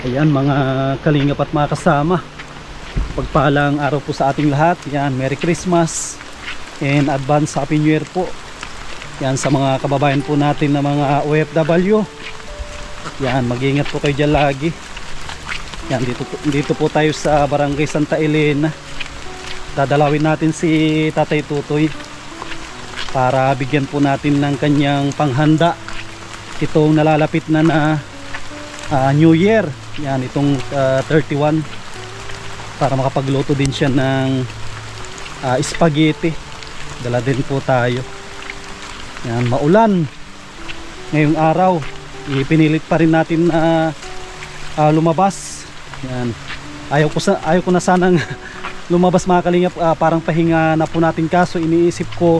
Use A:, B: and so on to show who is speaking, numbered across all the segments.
A: Ayan mga kalingap at mga kasama, pagpalang araw po sa ating lahat. Yan, Merry Christmas and advance Happy New Year po. Yan sa mga kababayan po natin na mga OFW. Yan, mag-ingat po kayo dyan lagi. Yan, dito po tayo sa Barangay Santa Elena. Dadalawin natin si Tatay Tutoy para bigyan po natin ng kanyang panghanda itong nalalapit na New Year. Yan, itong 31, para makapagluto din siya ng spaghetti. Dala din po tayo. Yan, maulan ngayong araw, ipinilit pa rin natin na lumabas. Yan, ayaw ko na sanang lumabas mga kalingap, parang pahinga na po natin, kaso iniisip ko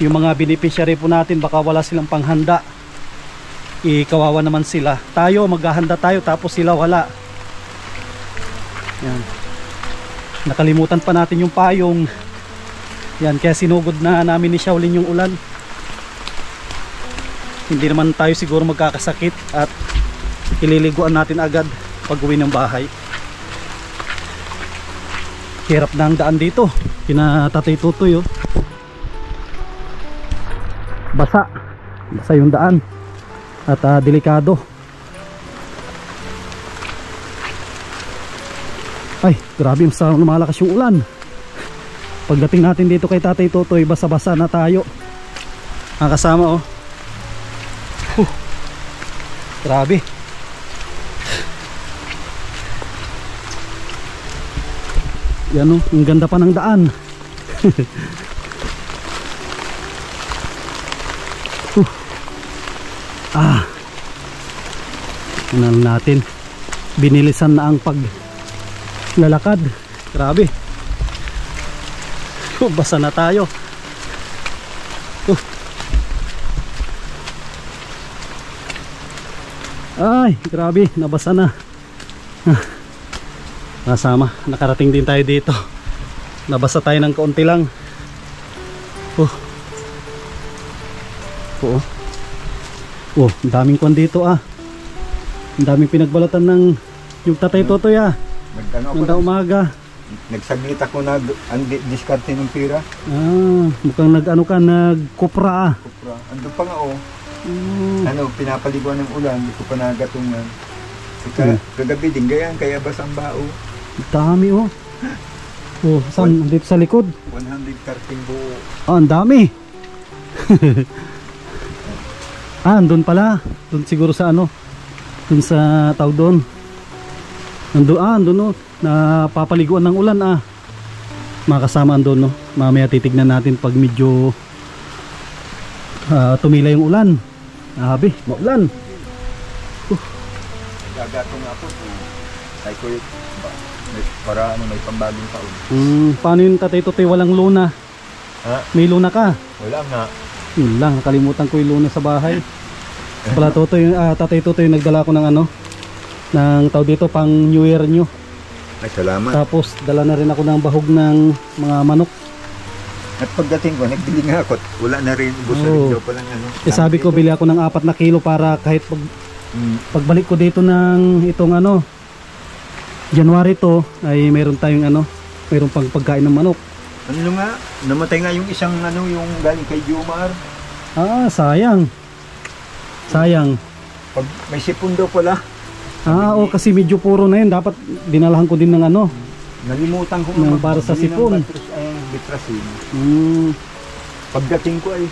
A: yung mga beneficiary po natin, baka wala silang panghanda. Kawawa naman sila. Tayo maghahanda tayo tapos sila wala. Yan, nakalimutan pa natin yung payong. Yan, kaya sinugod na namin ni Shaolin yung ulan. Hindi naman tayo siguro magkakasakit at ililiguan natin agad pag uwi ng bahay. Hirap na ang daan dito kina Tatay Tutoy, oh. Basa yung daan at delikado. Ay, grabe, sa lumalakas yung ulan. Pagdating natin dito kay Tatay Tutoy, basa-basa na tayo. Ang kasama, oh. Grabe. Yan, oh, ang ganda pa ng daan. Ano natin, binilisan na ang paglalakad. Grabe. Basa na tayo. Ay, grabe, nabasa na. Kasama, nakarating din tayo dito. Nabasa tayo ng kaunti lang. Ang daming kwan dito, ang daming pinagbalatan ng yung Tatay Tutoy, Nanda umaga.
B: Nagsabit ako diskarte ng pira.
A: Mukhang nagkupra,
B: Kupra. Ando pa nga, pinapaliguan ng ulan, hindi ko pa nagatungan. Kagabi din gayan, kaya basang bao.
A: Dami, saan? Dito sa likod?
B: 113 buo.
A: Ang dami. Andun pala. Doon siguro sa doon sa tao doon. Andun, napapaliguan ng ulan, mga kasama andun, mamaya titignan natin pag medyo tumila yung ulan. Maulan.
B: Gagato nga po. Ay ko para may pambagong taon.
A: Paano yung Tatay Tutoy walang luna? May luna ka?
B: Wala nga.
A: Yun lang, nakalimutan ko yung luna sa bahay. Pala Tatay Tutoy nagdala ko ng ng tao dito pang New Year nyo.
B: Ay, salamat.
A: Tapos dala na rin ako ng bahog ng mga manok.
B: At pagdating ko, nagbili nga ako. Wala na rin. Gusto rin daw pala
A: sabi ko, bili ako ng 4 na kilo para kahit pagbalik ko dito ng itong January to, ay meron tayong meron pang pagkain ng manok.
B: Ano nga, namatay nga yung isang yung galing kay Jumar.
A: Sayang.
B: Pag may sipon daw pala.
A: Kasi medyo puro na yun. Dapat dinalahan ko din ng
B: nalimutan ko
A: para sa sipon.
B: Bitrasin. Pagdating ko ay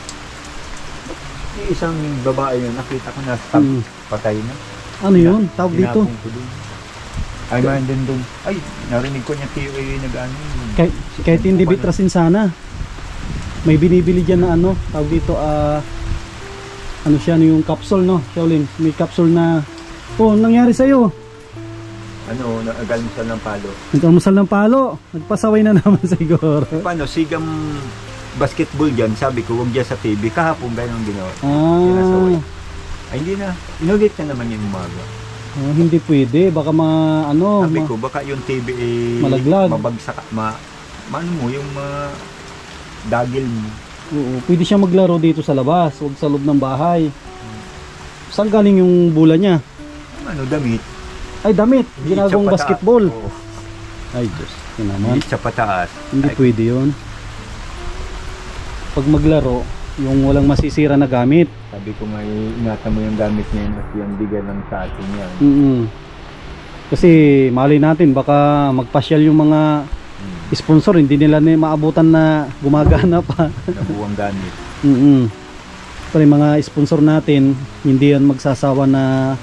B: isang babae na nakita ko na patay na.
A: Ano yun? Tawag dito?
B: Ay, man din doon. Ay, narinig ko niya TOA nag-ano.
A: Kahit hindi bitrasin sana. May binibili dyan na tawag dito, siya, yung capsule, Shaolin. May capsule na, nangyari sa'yo.
B: Nag-almusal ng palo.
A: Nag-almusal ng palo. Nagpasaway na naman siguro.
B: Paano, sigam basketball dyan, sabi ko, huwag dyan sa TV. Kahapon ganyan ginawa. Ay, hindi na. Inulit na naman yung umaga.
A: Hindi pwede, baka
B: sabi ko, baka yung TV
A: malaglag,
B: mabagsak, yung dagil mo.
A: Oo, pwede siya maglaro dito sa labas, huwag sa loob ng bahay. Saan galing yung bola niya?
B: Damit.
A: Ay, damit.
B: Higit
A: Ginagawang
B: sa pataas.
A: basketball.
B: Oo.
A: Ay, Diyos. Yun naman.
B: Higit sa pataas.
A: Hindi
B: Ay,
A: pwede yun. Pag maglaro, yung walang masisira na gamit.
B: sabi ko nga, ingatan mo yung gamit niya at yung bigyan ng sa atin yan.
A: Kasi mali natin, baka magpasyal yung mga sponsor, hindi nila na maabutan na gumagana pa.
B: Nabuwang gamit.
A: Pero yung mga sponsor natin, hindi yan magsasawa na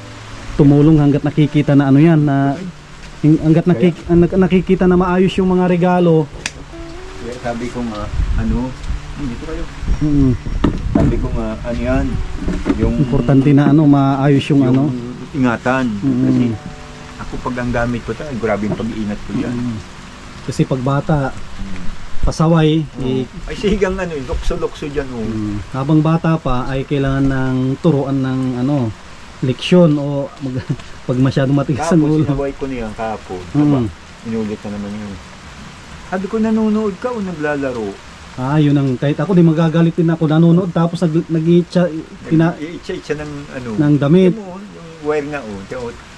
A: tumulong hanggat nakikita na ano yan, na hanggat nakikita na maayos yung mga regalo.
B: Kaya sabi ko nga, ano, dito kayo. Sabi ko nga, ano yan, yung
A: Importante na ano, maayos yung ano.
B: ingatan. Kasi ako pag ang gamit ko tayo, grabe yung pag-iingat ko yan.
A: Kasi pag bata, pasaway,
B: Ay sigang ano, lukso-lukso dyan.
A: habang bata pa ay kailangan ng turuan ng ano, leksyon o pag masyadong matigas ang
B: Tapos
A: ulo.
B: sinaway ko niyan kahapon. Diba? Inulit na naman yun. Sabi ko, nanonood ka o naglalaro?
A: Yun ang, kahit ako di magagalit din ako, nanonood tapos nag-iitsa
B: Itsa ng ano.
A: ng damit,
B: Yung wire nga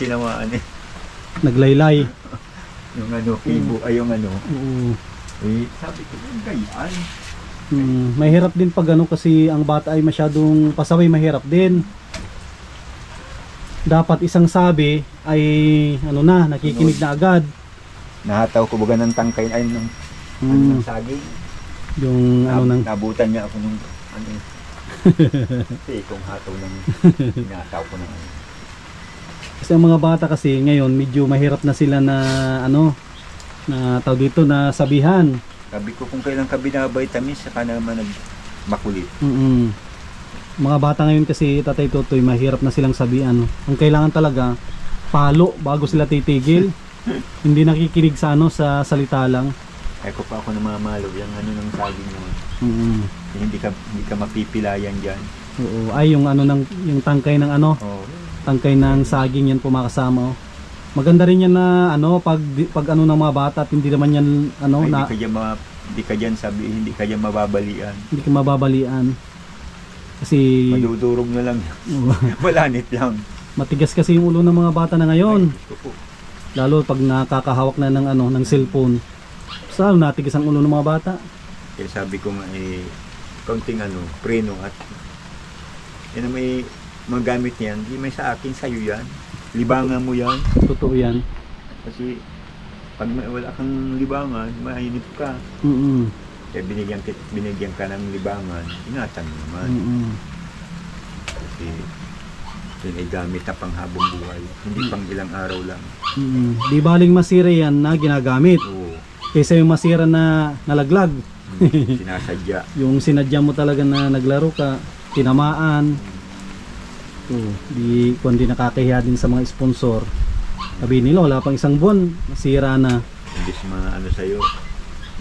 B: tinamaan eh.
A: naglaylay.
B: Yung ano, kibo, ay yung ano.
A: Oo.
B: Sabi ko, yung gayaan.
A: Mahirap din pag ano kasi ang bata ay masyadong pasaway, mahirap din. Dapat isang sabi ay ano na, nakikinig na agad.
B: Nahataw ko baga ng tangkay ay ng, ng saging.
A: Yung ano nang
B: Nabutan niya ako nung ano. Kasi kung hataw ng nahataw ko ng ano.
A: kasi ang mga bata kasi ngayon medyo mahirap na sila na ano na tawag dito na sabihan.
B: Sabi ko kung kailan ka binavitamins saka naman nagmakulit.
A: Mga bata ngayon kasi Tatay Totoy mahirap na silang sabihan. Ang kailangan talaga palo bago sila titigil. Hindi nakikinig sa ano sa salita lang.
B: Ay ko pa ako namamalo yung ano ng saging naman. Hindi ka mapipilayan diyan.
A: Oo, ay yung ano ng yung tangkay ng ano, tangkay ng saging yan pumakasama. Maganda rin yan na ano pag ano ng mga bata at hindi naman yan ano
B: Ay,
A: na
B: hindi ka diyan sabi, hindi ka diyan mababalian.
A: hindi ka mababalian. Kasi
B: Madudurog na lang. Malanit lang.
A: matigas kasi yung ulo ng mga bata na ngayon.
B: Ay, gusto ko.
A: Lalo pag nakakahawak na ng ano ng cellphone. Saan natigas ang ulo ng mga bata?
B: Kaya sabi ko nga kaunting ano, preno at yan ang may mga gamit niyan, hindi may sa akin, sa'yo yan. Libangan mo yan.
A: Totoo yan.
B: Kasi pag wala kang libangan, mainip ka. Kaya binigyan ka ng libangan, ingatan mo naman. Kasi yun ay gamit na pang habang buhay, hindi pang ilang araw lang.
A: Di baling masira yan na ginagamit.
B: Oo.
A: Kaysa yung masira na nalaglag.
B: Sinasadya.
A: Yung sinadya mo talaga na naglaro ka, tinamaan. Kundi nakakahiya din sa mga sponsor. Sabi nila wala pang isang buwan, nasira na.
B: Hindi ano sa'yo,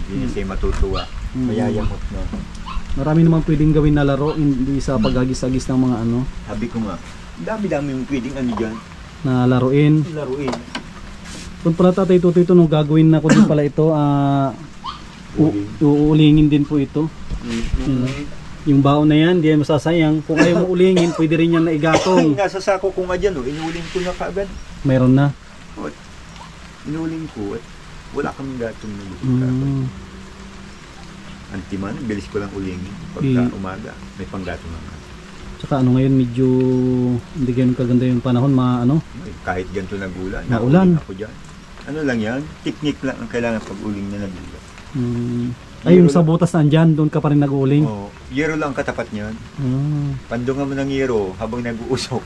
B: hindi niya sa'yo matutuwa. Mayayamot na.
A: Marami naman pwedeng gawin na laro, hindi sa pagagis-agis ng mga ano.
B: Sabi ko nga, dami-dami yung pwedeng ano dyan.
A: Na laruin.
B: Laruin.
A: Kung pala Tatay Totoy ito, nung gagawin na ko din pala ito, uulingin din po ito. Yung baon na yan, di yan masasayang. Kung ayaw mo ulingin, pwede rin yan na igatong.
B: Nasa sako ko nga dyan, inuling ko na kaagad.
A: Mayroon na.
B: Inuling ko at wala kaming gatong na Antiman, bilis ko lang ulingin. Pagka umaga, may panggatong naman.
A: Tsaka ano ngayon, medyo hindi ganun kaganda yung panahon,
B: Kahit ganito nagulan,
A: naulan
B: ako dyan. Ano lang yan, technique lang ang kailangan pag uling na nagulan.
A: Ay, yung sa butas na andyan, doon ka pa rin nag-uuling?
B: Oo, yero lang katapat niyan. Pandungan mo ng yero habang nag-uusok.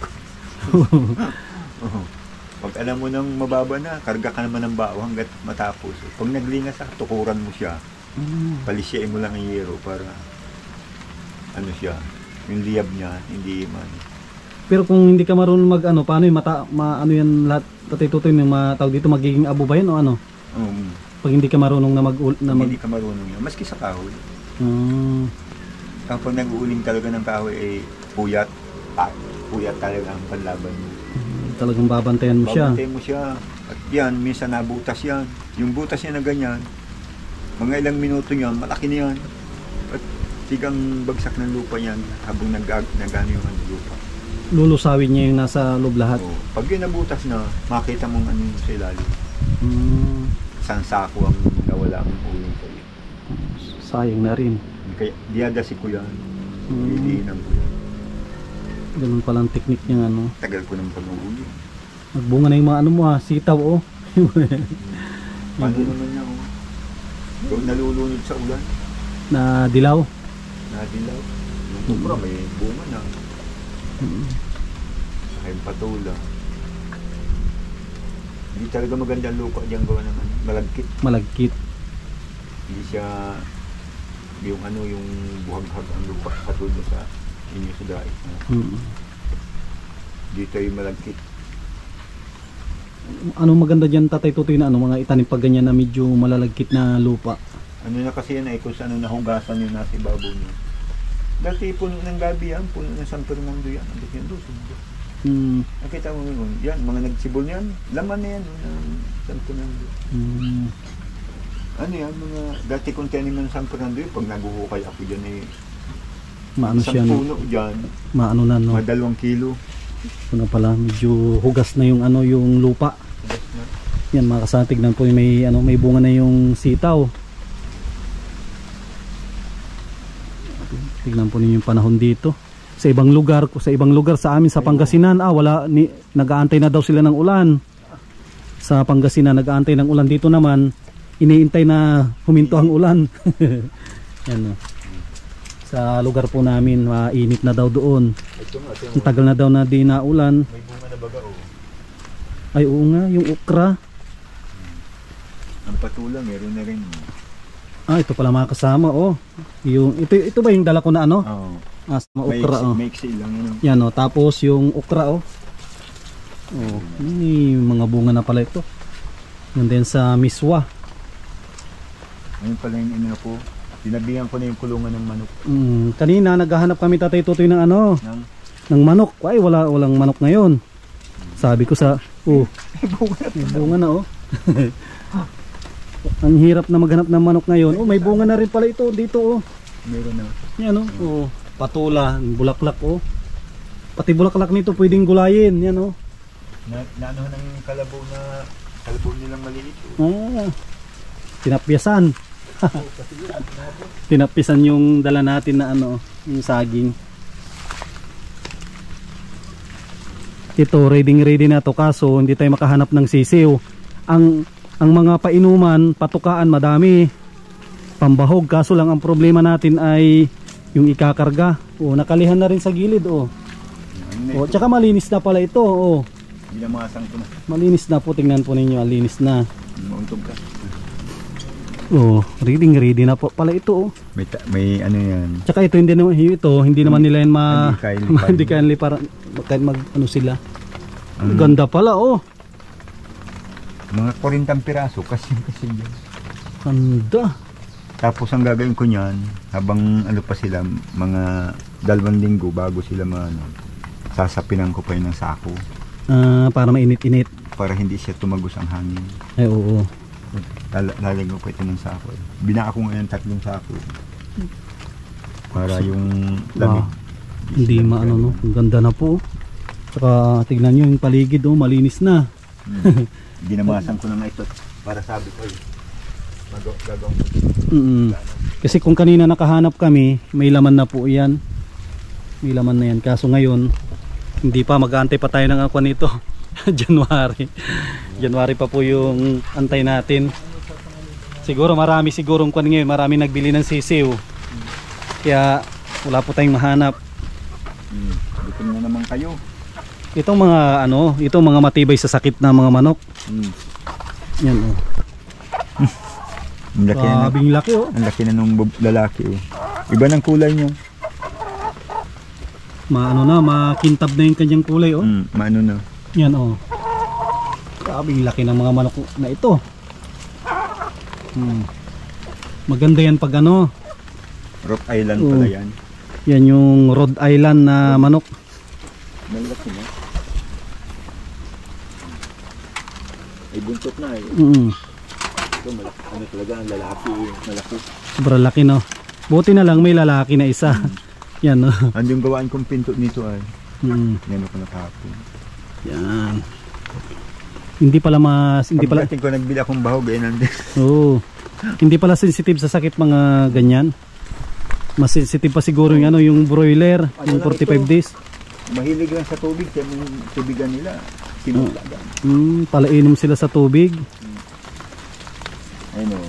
B: Pag alam mo nang mababa na, karga ka naman ng bao hanggat matapos. Pag naglingas ka, tukuran mo siya. Palisyain mo lang ang yero para ano siya, yung liyab niya, hindi man.
A: Pero kung hindi ka marunong mag-ano, paano yung ano yan lahat, Tatay Totoy, yung tawag dito, magiging abo ba yan o ano? Pag hindi ka marunong na
B: hindi ka marunong yan, maski sa kahoy. Kapag nag-uuling talaga ng kahoy, puyat talaga ang panlaban mo.
A: Talagang babantayan mo siya.
B: Babantayan mo siya. At yan, minsan nabutas yan. Yung butas niya na ganyan, mga ilang minuto yan, malaki na yan. At sigang bagsak ng lupa yan habang nagano yung lupa.
A: lulusawin niya yung nasa loob lahat.
B: Oo. Pag yun nabutas na, makita mong ano yung sa ilalim.
A: Mm.
B: Isang sako ang nawala ang ulo ko.
A: Sayang na rin.
B: Kaya diadasi ko yan.
A: Mm.
B: Didiinan ko yan.
A: Ganun palang technique niya ano.
B: Tagal ko ng pag-uuli.
A: Nagbunga na yung mga ano mo ha, sitaw oh.
B: Paano naman niya ako? Doon nalulunod sa ulan.
A: Na dilaw.
B: Nadilaw. Yung kupra may bunga na. Saka yung patula. Hindi talaga maganda ang lupa diyan gawa ng ano, malagkit.
A: Malagkit.
B: Hindi siya yung ano yung buhaghag ang lupa katulad sa inyo sa dait. Dito yung malagkit.
A: Ano maganda diyan Tatay Tutoy na ano mga itanim pag ganyan na medyo malalagkit na lupa.
B: Ano na kasi yan ay kung saan nahugasan yung nasa ibabaw niya. Dati puno ng gabi yan, puno ng San Fernando yan. Ang yan doon. Nakita mo yun, yan, mga nagsibol yan, laman na yan ng San Fernando. Ano yan, mga dati kong taniman ng San Fernando yun, pag naguhukay ako dyan eh,
A: maano siya no?
B: puno dyan,
A: maano na no?
B: mga 2 kilo.
A: Ano pala, medyo hugas na yung ano yung lupa. Yan mga kasama, tignan po may ano may bunga na yung sitaw. Tignan po ninyo yung panahon dito. Sa ibang lugar sa amin sa Pangasinan, wala nag-aantay na daw sila ng ulan. Sa Pangasinan nag-aantay ng ulan, dito naman iniintay na huminto ang ulan. Yan, sa lugar po namin mainit na daw doon. Ang tagal na daw na di na ulan.
B: May bunga na baga
A: Ay oo nga, yung okra.
B: Ang patula meron na rin.
A: Ito pala mga kasama Yung ito ba yung dala ko na ano?
B: Oo.
A: Sama okra
B: Maiksi lang yun.
A: Yan tapos yung okra may mga bunga na pala ito. Yan din sa miswa.
B: Ayun pala yung ina ko. Dinabihan ko na yung kulungan ng manok.
A: Kanina naghahanap kami Tatay Tutoy ng ano? Ng manok. Ay walang manok ngayon. Sabi ko sa may bunga na Ang hirap na maghanap ng manok ngayon. May bunga na rin pala ito dito
B: Meron na.
A: Yan patula, bulaklak Pati bulaklak nito pwedeng gulayin. Yan
B: Naano ng kalabaw nilang maliit.
A: Tinapyasan. Tinapyasan yung dala natin na yung saging. Ito ready na to kaso hindi tayo makahanap ng sisiw. Ang mga painuman, patukaan madami, pambahog, kaso lang ang problema natin ay yung ikakarga. Nakalihan na rin sa gilid tsaka malinis na pala ito
B: Binamasang ko na.
A: Malinis na po, tingnan po ninyo, malinis na.
B: Mauntog ka.
A: Ready na po pala ito
B: May ano yan.
A: Tsaka ito hindi naman nila yan hindi kaya liparan kahit sila. Ganda pala
B: Mga 40 piraso kasi yan.
A: Ganda.
B: Tapos ang gagawin ko niyan, habang pa sila, mga 2 linggo bago sila sasapinan ko pa yun ng sako.
A: Para mainit-init.
B: Para hindi siya tumagos ang hangin.
A: Ay oo.
B: Lalagyan ko pa ito ng sako. Binaka ko ngayon 3 sako. Para yung lamig.
A: Hindi maano ang ganda na po. Saka tignan nyo yung paligid malinis na.
B: Ginamasan ko na ito para sabi ko magagawin ko.
A: Kasi kung kanina nakahanap kami, may laman na po yan. May laman na yan. Kaso ngayon, hindi pa, mag-aantay pa tayo ng nito. January pa po yung antay natin. Siguro marami ngayon, marami nagbili ng sisiw. Kaya wala po tayong mahanap.
B: Gutom na naman kayo.
A: Itong mga matibay sa sakit na mga manok. Yan
B: Ang laki na.
A: Laki
B: Ang laki na nung lalaki Iba ng kulay niya.
A: Makintab na yung kanyang kulay
B: Maano na.
A: Yan Grabing laki ng mga manok na ito. Maganda yan pag
B: Rock Island pala yan.
A: Yan yung Rhode Island na manok.
B: Malaki na. Ay buntot na Ito malaki. Talaga ang lalaki malaki.
A: Sobrang laki Buti na lang may lalaki na isa. Yan
B: Andyung gawaan kong pinto nito ay Yan ako nakapon.
A: Yan. Hindi pala hindi pala.
B: Pagdating ko nagbili akong bahog ay nandun.
A: Oo. Hindi pala sensitive sa sakit mga ganyan. Mas sensitive pa siguro yung yung broiler, yung 45 days.
B: Mahilig lang sa tubig, kaya yung tubigan nila sinulagan.
A: Palainom sila sa tubig.
B: Ano?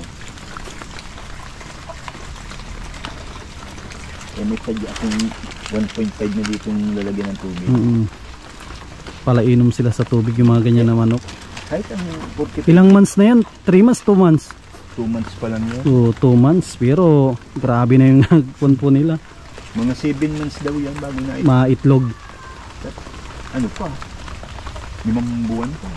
B: May sadya akong 1.5 na ditong lalagyan ng tubig.
A: Palainom sila sa tubig yung mga ganyan na manok.
B: Kahit ang 40.
A: Ilang months na yan? 3 months, 2 months?
B: 2 months pa lang yun.
A: 2 months, pero grabe na yung nagpunpo nila.
B: Mga 7 months daw yan bago na
A: maitlog.
B: Ano pa? 5 buwan pa.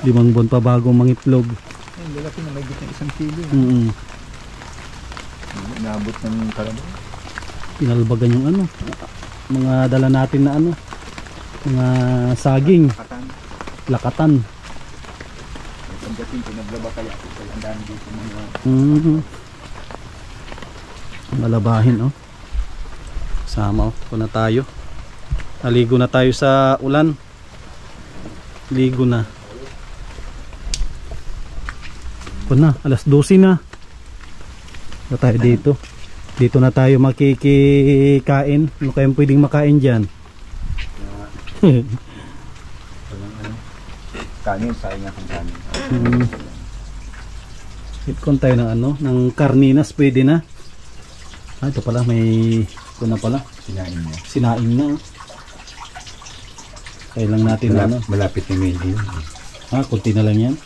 A: 5 buwan pa bago mangitlog.
B: Ay, lalaki na may gitna 1 kilo. Naabot ng karabaw.
A: Pinalbagan yung mga dala natin na mga saging, lakatan.
B: Pagdating pinaglaba kaya ako sa andahan dito mga
A: malabahin sama na tayo. Naligo na tayo sa ulan. Ligo na. Alas 12 na. Tayo dito. Dito na tayo makikikain. Ano kayong pwedeng makain dyan?
B: Kanin, sayang akong kanin.
A: Itkon tayo ng karninas, pwede na. Ito pala, may pala. Sinaing na. Kailang natin
B: malapit na medyo.
A: Kunti na lang yan.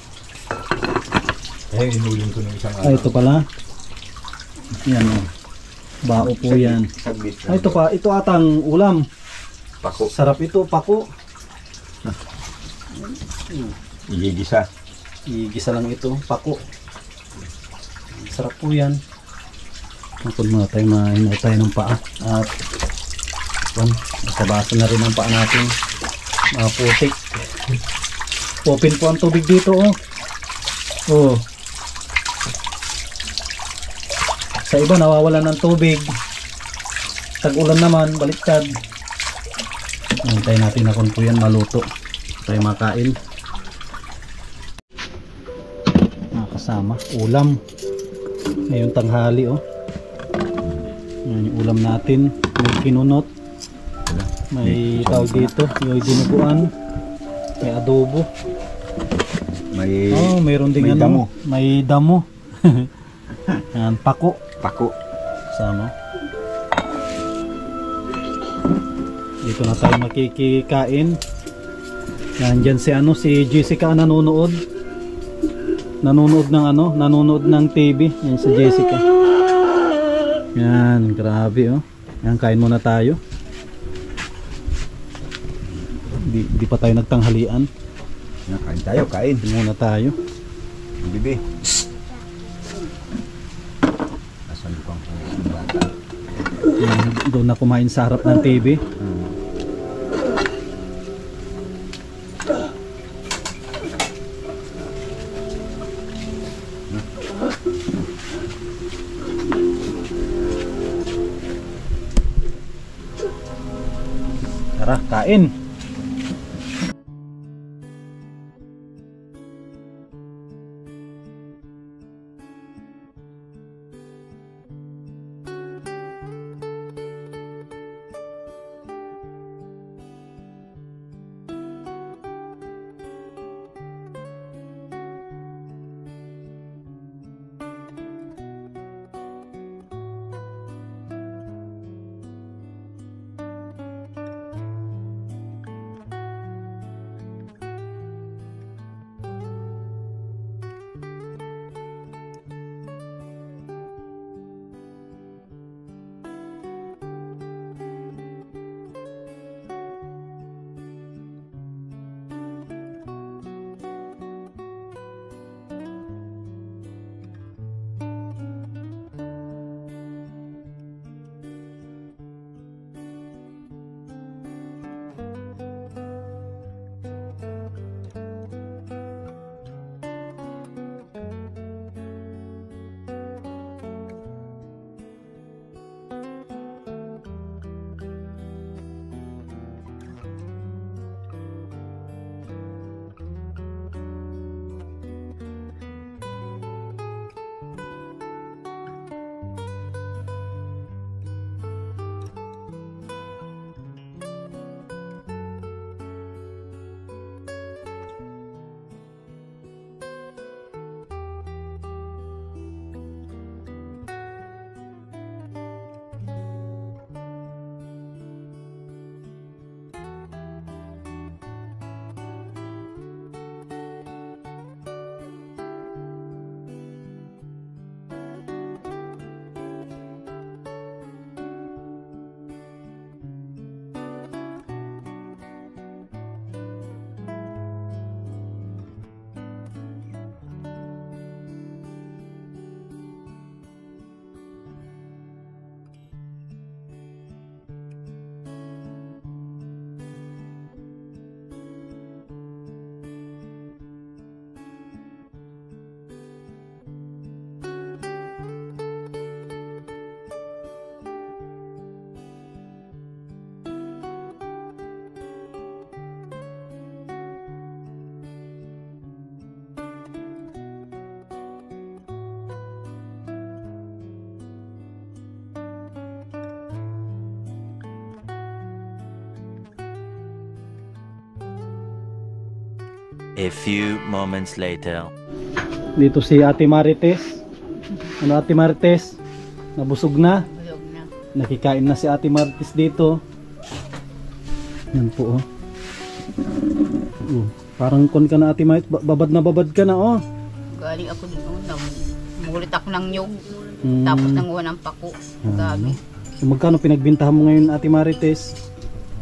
B: Inuling ko ng isang araw.
A: Ito pala. Yan bao po yan. Ito pa, ito atang ulam.
B: Pako.
A: Sarap ito, pako.
B: Igigisa.
A: Igigisa lang ito, pako. Sarap po yan. Kung muna tayo mahinaw tayo ng paa. At basa na rin ang paa natin. Putik. Open po ang tubig dito Sa iba nawawalan ng tubig. Tag-ulan naman, baliktad. Hintayin natin na kung po yan maluto. Tayo makain. Mga kasama, ulam. Ngayong tanghali Yan yung ulam natin. May kinunot. May tawag dito, yung dinuguan. May adobo. Mayroon ding
B: damo.
A: May damo. Yan, pako. Sama. Dito na tayo makikikain. Nandyan si Jessica nanonood. Nanonood ng TV. Yan si Jessica. Yan, grabe Yan, kain muna tayo. Di pa tayo nagtanghalian.
B: Kain tayo, kain.
A: Muna tayo.
B: Bibi. Nasaan ko ang bata?
A: Doon na kumain sa harap ng TV. Tara, kain.
C: A few moments later.
A: Dito si Ate Marites. Ano Ate Marites? Nabusog na?
D: Bulog na.
A: Nakikain na si Ate Marites dito. Yan po oh. Parang kon ka na Ate Marites. Babad ka na oh.
D: Galing ako dito. Mulit ako ng nyug.
A: Mm.
D: Tapos nanguha ng pako. Gabi.
A: So, magkano pinagbintahan mo ngayon Ate Marites?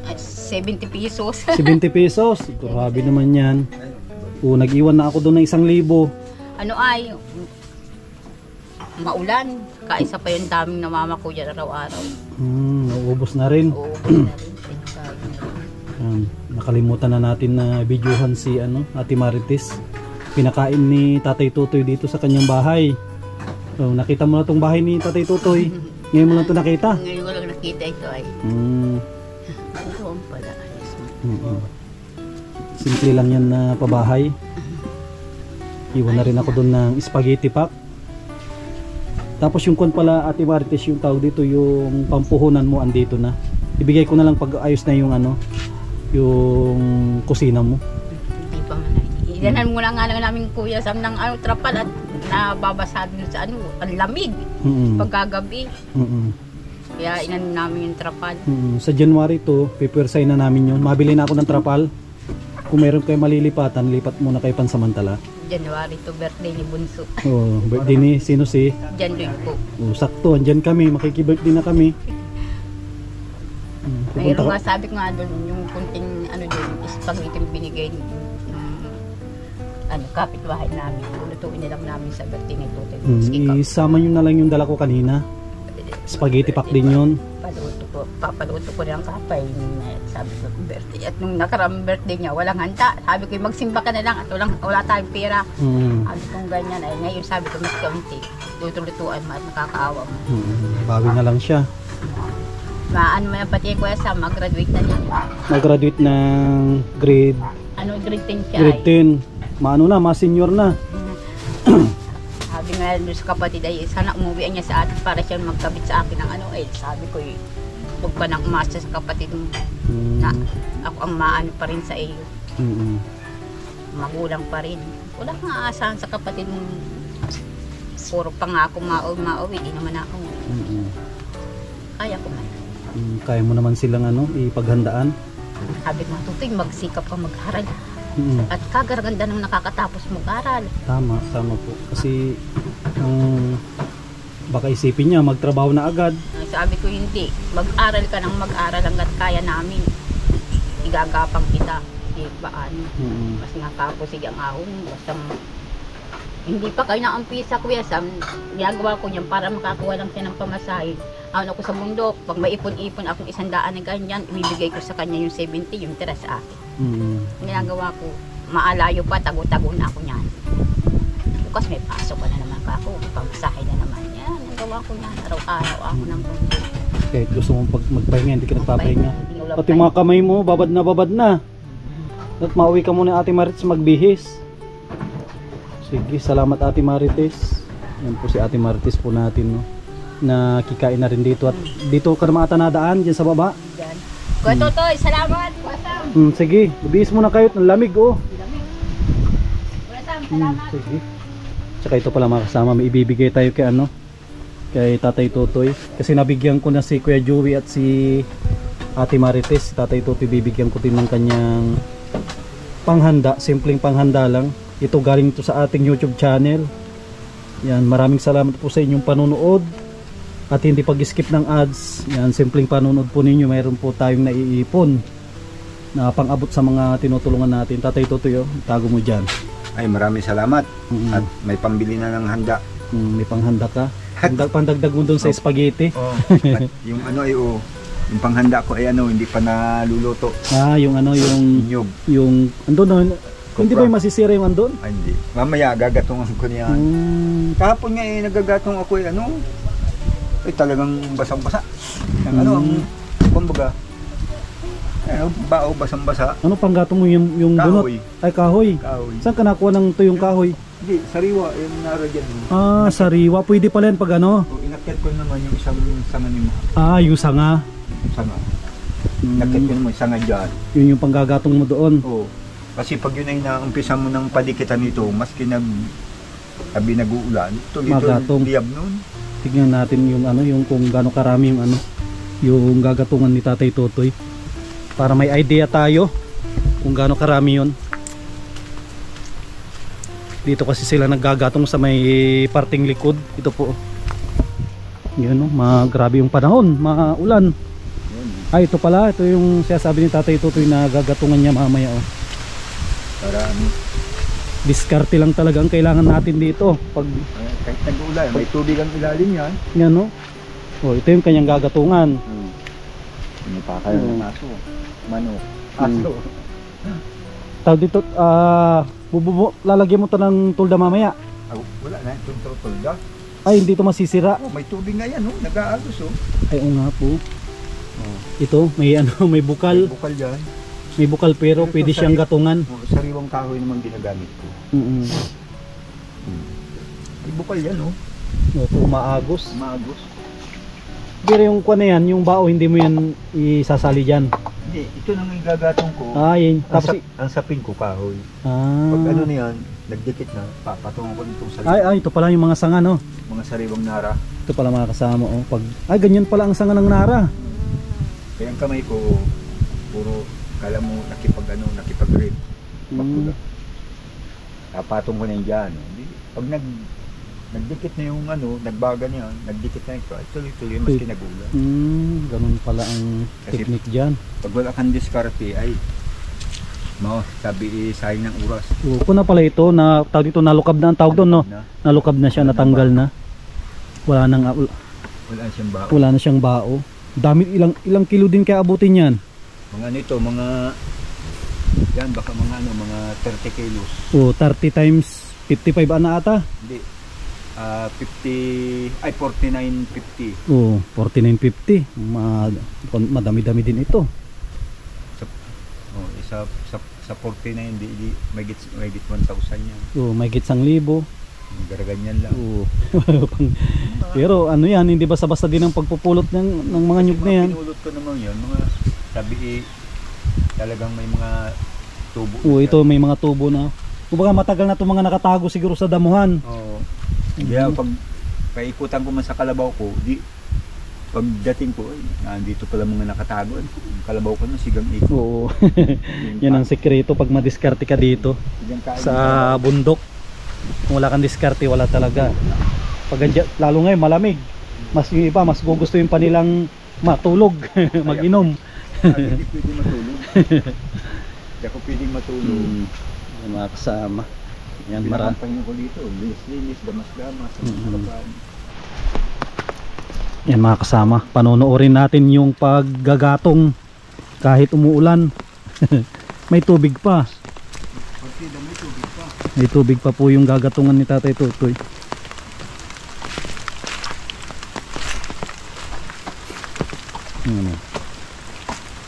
D: At 70 pesos.
A: 70 pesos. Grabe naman yan. Nag-iwan na ako doon ng 1,000.
D: Ano ay, maulan. Kaisa pa yung daming namamako dyan araw-araw.
A: Naubos na rin.
D: Oo, na rin.
A: Nakalimutan na natin na videohan si Ate Marites. Pinakain ni Tatay Tutoy dito sa kanyang bahay. So, nakita mo na tong bahay ni Tatay Tutoy. Ngayon mo lang ito nakita.
D: Ngayon ko lang nakita ito ay. Doon pala.
A: Simple lang yan na pabahay. Iwan na rin ako doon ng spaghetti pack. Tapos yung kon pala Ate Marites, yung tawag dito, yung pampuhunan mo andito na. Ibigay ko na lang pag ayos na yung yung kusina mo.
D: Hindi pa man ay. Idanan mo na nga lang namin kuya sa ng trapal at nababasado sa ang lamig. Pagkagabi. Kaya inan namin yung trapal.
A: Sa January 2, pipwersahin na namin yun. Mabili na ako ng trapal. Kung meron kayo malilipatan, lipat muna kayo pansamantala.
D: January to birthday ni Bunso.
A: Birthday ni sino si?
D: January po.
A: Sakto, andyan kami, makikibirthday na kami.
D: Mayroon nga sabi ko nga doon, yung kunting doon, spaghetti binigay ng kapitbahay namin. Lutuin na lang namin sa birthday ni Tutoy.
A: Isama nyo na lang yung dala ko kanina. Spaghetti pack din yun.
D: Papaluto ko ng kapay. Sabi ko birthday. At nung nakaraang birthday niya, walang handa. Sabi ko magsimba ka na lang at wala tayong pera. Sabi kong ganyan ay ngayon sabi ko mas kaunti. Luto-lutuan mo at nakakaawa mo.
A: Bawi na lang siya.
D: Ano mo yan pati kuya Sam, mag-graduate na niya.
A: Mag-graduate ng grade?
D: Grade 10 siya
A: Grade 10. Maano na, ma-senior na.
D: Sabi nga doon sa kapatid ay sana umuwi niya sa atin para siya magkabit sa akin ng sabi ko huwag pa nang umasa sa kapatid mo na ako ang maano pa rin sa iyo. Magulang pa rin. Wala kang aasahan sa kapatid mo. Puro pangako mauwi, di naman ako. Kaya ko man.
A: Kaya mo naman silang ipaghandaan.
D: Sabi ko Tutoy, magsikap ka mag-aral. At kagaraganda nang nakakatapos mag-aral.
A: Tama po. Kasi baka isipin niya magtrabaho na agad.
D: Sabi ko hindi, mag-aral ka nang mag-aral hanggat kaya namin. Igagapang kita. Diba Kasi nga tapos sige ang ahon. Basta hindi pa kayo naampisa Kuya Sam. Ginagawa ko niyan para makakuha lang siya ng pamasahe. Ako sa bundok, pag may ipon-ipon akong 100 na ganyan, ibibigay ko sa kanya yung 70, yung tira sa akin. Ginagawa ko, maalayo pa, tago-tago na ako niyan. Bukas may pasok ka na naman ako, pamasahe na naman. Yan, nagawa ko niyan, araw-araw ako ng bundok.
A: Kahit gusto mong magpahinga, hindi ka nagpapahinga. Pati mga kamay mo, babad na. At mauwi ka muna Ate Marites magbihis. Sige, salamat Ate Marites. Yan po si Ate Marites po natin, nakikain na rin dito. At dito ka naman ata nadaan, dyan sa baba.
D: Dyan. Kuya Tutoy, salamat! Kuya Sam!
A: Sige, bihis muna kayo, ng lamig
D: Lamig. Kuya Sam, salamat!
A: Sige. Tsaka ito pala mga kasama, may ibibigay tayo kay Tatay Tutoy. Kasi nabigyan ko na si Kuya Joey at si Ate Marites. Si Tatay Tutoy bibigyan ko din ng kanyang panghanda, simpleng panghanda lang. Ito galing to sa ating YouTube channel. Yan, maraming salamat po sa inyong panunood at hindi pag-skip ng ads. Yan, simpleng panunood po ninyo, mayroon po tayong naiipon na pang-abot sa mga tinutulungan natin. Tatay Tutoy, tago mo dyan.
B: Ay, maraming salamat. At may pambili na ng handa.
A: May panghanda ka. Pandagdag mo dun sa spaghetti.
B: At yung yung panghanda ko ay hindi pa naluluto.
A: Yung
B: Nyug.
A: yung andun hindi ba yung masisira yung andun?
B: Ay, hindi. Mamaya gagatungan ko niyan. Kahapon nga nagagatong ako talagang basang-basa. Ang kumbaga bao basang-basa.
A: Ano pang gatong mo yung bunot? Ay, kahoy. Saan ka nakuha ng tuyong kahoy?
B: Hindi, sariwa, yung nara dyan.
A: Sariwa. Pwede pala yan pag
B: Inakyat ko naman yung isang sanga ni mo.
A: Yung sanga.
B: Sanga. Inakyat ko naman yung sanga dyan.
A: Yun yung panggagatong mo doon.
B: Oo. Kasi pag yun ay naumpisa mo ng padikitan nito, maski sabi nag-uulan,
A: Magatong.
B: liyab nun.
A: Tignan natin yung ano, yung kung gaano karami yung ano, yung gagatungan ni Tatay Totoy. Para may idea tayo kung gaano karami yun. Dito kasi sila naggagatong sa may parting likod. Ito po. Yun, no? Grabe yung panahon, maulan. Ay, ito pala, ito yung sinasabi ni Tatay Totoy na gagatungan niya mamaya. Oh.
B: Para
A: Diskarte lang talaga ang kailangan natin dito. Pag
B: kahit nag-uulan, may tubig ang ilalim yan.
A: yan, no? Oh, ito yung kanyang gagatungan.
B: Hindi pa kayo ng aso. Manok. Aso.
A: Tawag dito, lalagyan mo to ng tulda mamaya.
B: Wala na, itong tulda.
A: Ay, hindi to masisira.
B: Oh, may tubig nga yan, oh. Nag-aalos, oh.
A: Ay, oo nga po. Ito, may ano, may
B: May
A: bukal.
B: bukal yan.
A: May bukal pero pwede siyang gatungan.
B: Oh, sariwang kahoy naman ginagamit ko. May bukal yan, oh.
A: Ito, umaagos.
B: Maagos.
A: Pero yung kuwan na yan, yung bao, hindi mo yan isasali dyan.
B: Hindi, ito nang igagatong ko.
A: Ah, yun. Tapos,
B: Ang sapin ko kahoy.
A: ah.
B: Pag ano na yan, nagdikit na, papatungo ko nitong sa
A: Ay, ito pala yung mga sanga, no?
B: mga sariwang nara.
A: Ito pala mga kasama, oh. Ay, ganyan pala ang sanga ng nara.
B: Kaya ang kamay ko, puro, kala mo nakipag-grip. Papatong ko na yan dyan. Pag nagdikit na yung ano, nagbaga niya, nagdikit na ito, ay tuloy-tuloy maski nagulan.
A: Ganun pala ang
B: Kasi-
A: technique dyan.
B: Pag wala kang diskarte, ay, sabi sayang ng oras.
A: Kung na pala ito, na tawag dito, nalukab na ang tawag doon, no?
B: Na,
A: Nalukab na siya, natanggal na. Wala nang,
B: wala siyang bao.
A: wala na siyang bao. Dami, ilang kilo din kaya abutin yan?
B: Mga ano ito, yan baka mga 30 kilos.
A: 30 times 55 ana ata?
B: Hindi, 49.50.
A: 49.50. Madami-dami din ito.
B: Sa 49, di may git 1,000 yan.
A: May gitsang libo.
B: Garaganyan lang.
A: Pero ano yan, hindi basta-basta din ang pagpupulot ng mga nyug na yan.
B: Pinulot ko naman yun, talagang may mga tubo.
A: Ito may mga tubo na. Kumbaga matagal na itong mga nakatago siguro sa damuhan.
B: Oo. Kaya pag paikutan ko man sa kalabaw ko, pagdating ko, nandito pala mga nakatago. Yung kalabaw ko na sigang iko.
A: Oo. Yan ang sekreto pag madiskarte ka dito sa bundok. Kung wala kang diskarte, wala talaga. Lalo ngayon malamig. Mas yung iba, mas gugustuhin pa nilang matulog, mag-inom.
B: Hindi pwede matulog. Hindi ako pwedeng matulog.
A: Yan mga kasama. Yan
B: Pinakampanya ko dito. Linis, damas-damas.
A: Yan mga kasama. Panonoorin natin yung paggagatong kahit umuulan. May tubig pa. May tubig pa po yung gagatungan ni Tatay Totoy.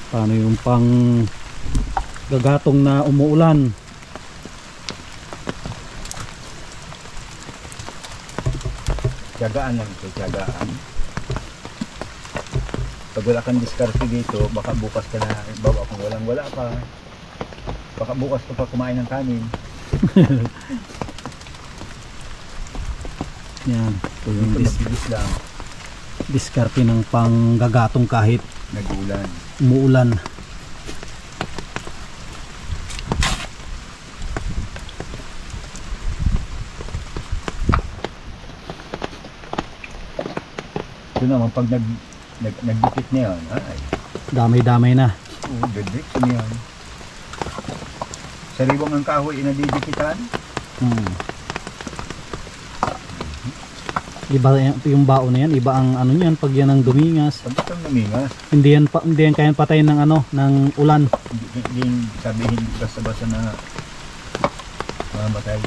A: Paano yung pang gagatong na umuulan?
B: Tiyagaan lang ito, tiyagaan. Pag wala kang diskarte dito, baka bukas ka na, bawa kung walang-wala pa, baka bukas ka pa kumain ng kanin.
A: Yan, ito yung
B: Ito mabilis lang,
A: diskarte ng panggagatong kahit
B: nag-ulan.
A: umuulan.
B: Ito naman, pag nagdikit na yan, ay,
A: Damay-damay na.
B: dadrik na yan. Sariwang ang kahoy, inadidikitan.
A: Iba yung bao na yan, iba ang ano niyan pag yan ang dumingas.
B: Pag itong namingas,
A: Hindi yan kayang patayin ng ano, ng ulan.
B: hindi sabihin basta-basta na mamatay.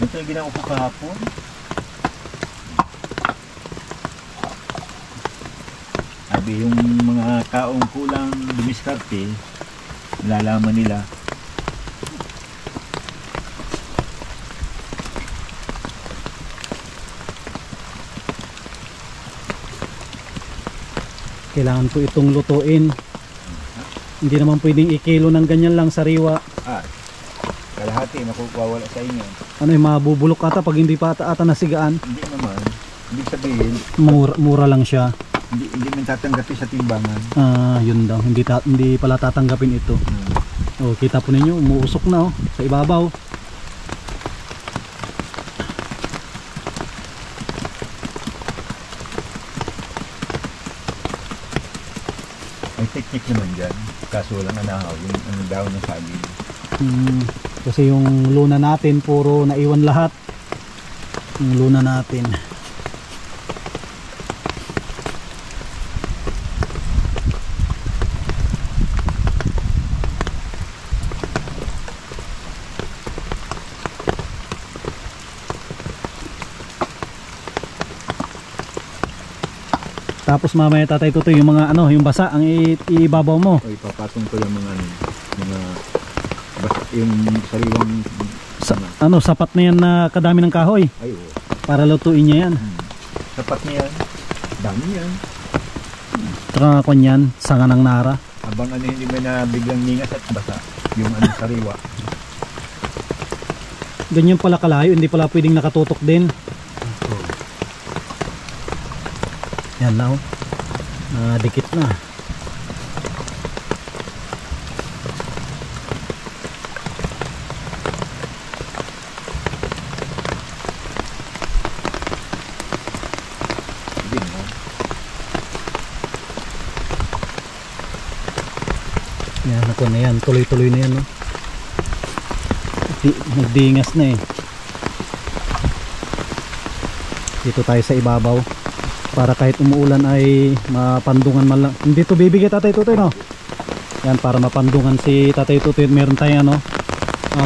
B: Ito yung ginawa ko kahapon. Sabi yung mga taong kulang dumiskarte, nalalaman nila.
A: Kailangan po itong lutuin. Hindi naman pwedeng ikilo ng ganyan lang sariwa.
B: Kalahati makukuwala sa inyo.
A: Ano yung mabubulok ata pag hindi pa ata nasigaan?
B: Hindi naman. Ibig sabihin,
A: Mura lang siya.
B: hindi man tatanggapin sa timbangan.
A: Yun daw. Hindi pala tatanggapin ito. Oh, kita po ninyo, umuusok na oh, sa ibabaw.
B: May technique naman dyan. Kaso walang anahaw. Yung ano daw ng saging.
A: Kasi yung luna natin puro naiwan lahat. Yung luna natin. Tapos mamaya Tatay Tutoy, yung mga ano, yung basa ang ibabaw mo.
B: O ipapatong ko yung mga basta yung sariwang
A: Sapat na yan na kadami ng kahoy
B: ay oo.
A: para lutuin niya yan.
B: Sapat na yan. Dami yan.
A: Traka ko yan, sanga ng nara.
B: Habang ano hindi mo na biglang ningas at basa. Yung ano sariwa.
A: Ganyan pala kalayo, hindi pala pwedeng nakatutok din. Yan na oh. Dikit na. Yan, ako na yan. Tuloy-tuloy na yan no? Nagdingas na eh. Dito tayo sa ibabaw para kahit umuulan ay mapandungan man lang. Hindi to bibigay Tatay Tutoy no? Yan, para mapandungan si Tatay Tutoy. Meron tayong ano,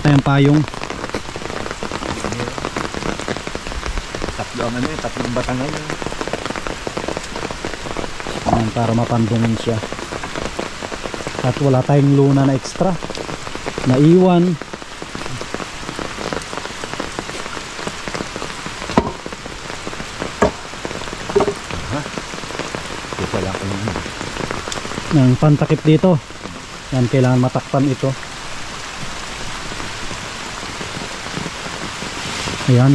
A: tayong payong.
B: Tatlong batangan yun.
A: Yan, para mapandungan siya. At wala tayong luna na extra naiwan. Yung pantakip dito, yan, kailangan matakpan ito. Ayan,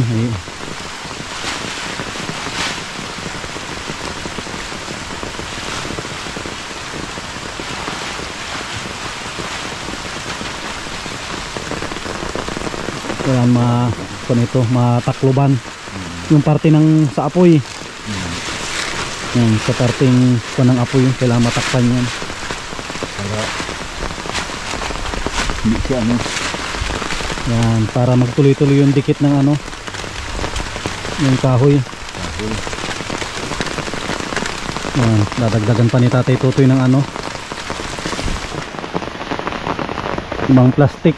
A: kailangan matakloban yung parte ng sa apoy. Yan, sa parting ng apoy kailangan matakpan yan
B: para hindi siya ano.
A: Yan, para magtuloy-tuloy yung dikit ng ano, yung kahoy. Yan, dadagdagan pa ni Tatay Tutoy ng ano, ibang plastic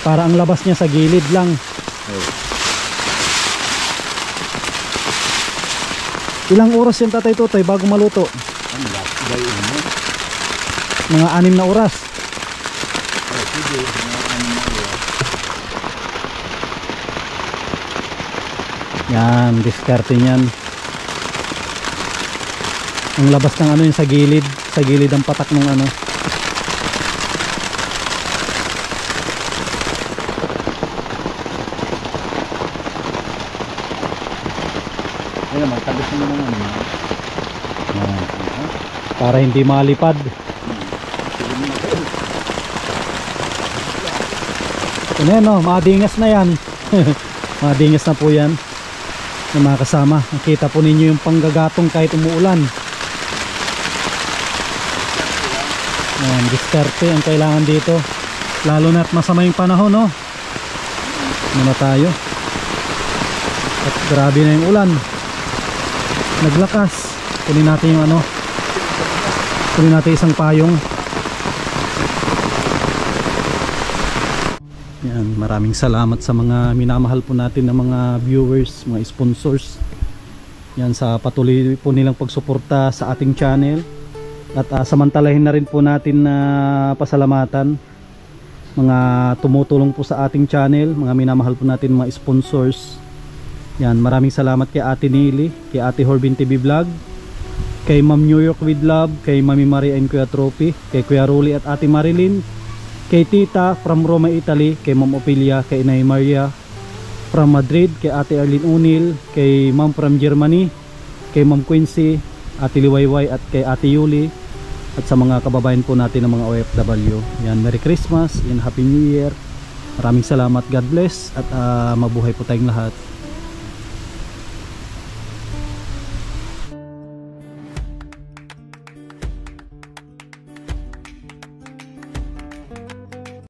A: para ang labas niya sa gilid lang. Ilang oras yan Tatay Tutoy bago maluto? Mga 6 na oras. Yan, diskarte niyan. Ang labas ng ano yung sa gilid ang patak ng ano.
B: Ayun, magtabis mo naman ano.
A: Para hindi malipad. Yan no, madingas na yan. Madingas na po yan. Yung mga kasama, nakita po ninyo yung panggagatong kahit umuulan. Yan, diskarte ang kailangan dito. Lalo na't masama yung panahon no. Muna tayo. At grabe na yung ulan. Naglakas. Kunin natin yung ano, kunin natin isang payong. Yan, maraming salamat sa mga minamahal po natin ng mga viewers, mga sponsors. Yan, sa patuloy po nilang pagsuporta sa ating channel. At samantalahin na rin po natin na pasalamatan mga tumutulong po sa ating channel, mga minamahal po natin mga sponsors. Yan, maraming salamat kay Ate Nili, kay Ate Horbin TV Vlog, kay Ma'am New York with Love, kay Mami Maria and Kuya Trophy, kay Kuya Ruli at Ate Marilyn, kay Tita from Roma, Italy, kay Ma'am Opilia, kay Inay Maria from Madrid, kay Ate Arlene Unil, kay Ma'am from Germany, kay Ma'am Quincy, Ate Liwayway at kay Ate Yuli, at sa mga kababayan po natin ng mga OFW. Yan, Merry Christmas and Happy New Year. Maraming salamat, God bless, at mabuhay po tayong lahat.